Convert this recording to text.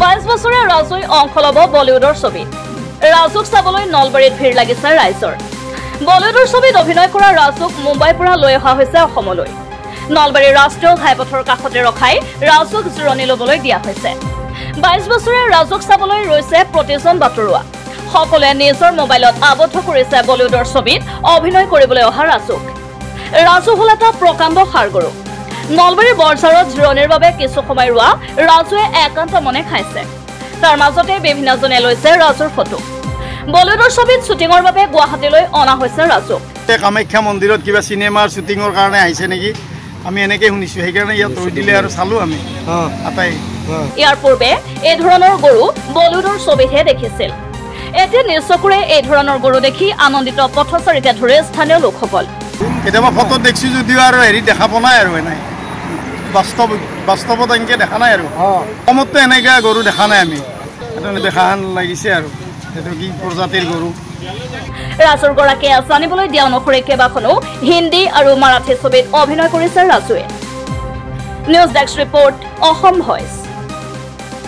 22 বছৰীয়া ৰাজুই অংশ ল'ব বলিউডৰ ছবিত ৰাজুক চাবলৈ নলবাৰীত ভিৰ লাগিছে ৰাইজৰ বলিউডৰ ছবিত অভিনয় কৰা ৰাজুক মুম্বাইৰ পৰা লৈ অহা হৈছে অসমলৈ নলবাৰীৰ ৰাষ্ট্ৰীয় ঘাইপথৰ কাষতে ৰখাই ৰাজুক জিৰণি ল'বলৈ দিয়া হৈছে 22 বছৰীয়া ৰাজুক চাবলৈ ৰৈছে প্ৰতিজন বাতৰুৱা সকলোৱে নিজৰ মোবাইলত আবদ্ধ কৰিছে বলিউডৰ ছবিত অভিনয় কৰিবলৈ অহা ৰাজু হ'ল এটা প্ৰকাণ্ড সাৰগৰু নলবাৰীৰ বৰঝাৰত জিৰণিৰ বাবে কিছু সময় ৰোৱা ৰাজুৱে একান্ত মনে খাইছে তাৰ মাজতে বিভিন্নজনে লৈছে ৰাজুৰ ফটো বলিউডৰ ছবিত শ্বুটিঙৰ বাবে গুৱাহাটীলৈ অনা হৈছে ৰাজুক কামাখ্যা মন্দিৰত কিবা চিনেমাৰ শ্বুটিঙৰ কাৰণে আহিছে নেকি আমি এনেকৈ শুনিছোঁ সেইকাৰণে ইয়াত ৰৈ দিলে আৰু চালোঁ আমি আটাই ইয়াৰ পূৰ্বে এই ধৰণৰ গৰু বলিউডৰ ছবিতহে দেখিছিল এতিয়া নিজ চকুৰে এই ধৰণৰ গৰু দেখি আনন্দিত পথচাৰীকে ধৰি স্থানীয় লোকসকল কেতিয়াবা ফটোত দেখিছোঁ যদিও আৰু হেৰি দেখা পোৱা নাই আৰু এনেই বাস্তৱত এনেকৈ দেখা নাই আৰু অসমততো এনেকৈ গৰু দেখা নাই আমি সেইটো দেখা লাগিছে আৰু সেইটো কি প্ৰজাতিৰ গৰু ৰাজুৰ গৰাকীয়ে জানিবলৈ দিয়া অনুসৰি কেইবাখনো হিন্দী আৰু মাৰাঠী ছবিত অভিনয় কৰিছে ৰাজুৱে news desk report Assam voice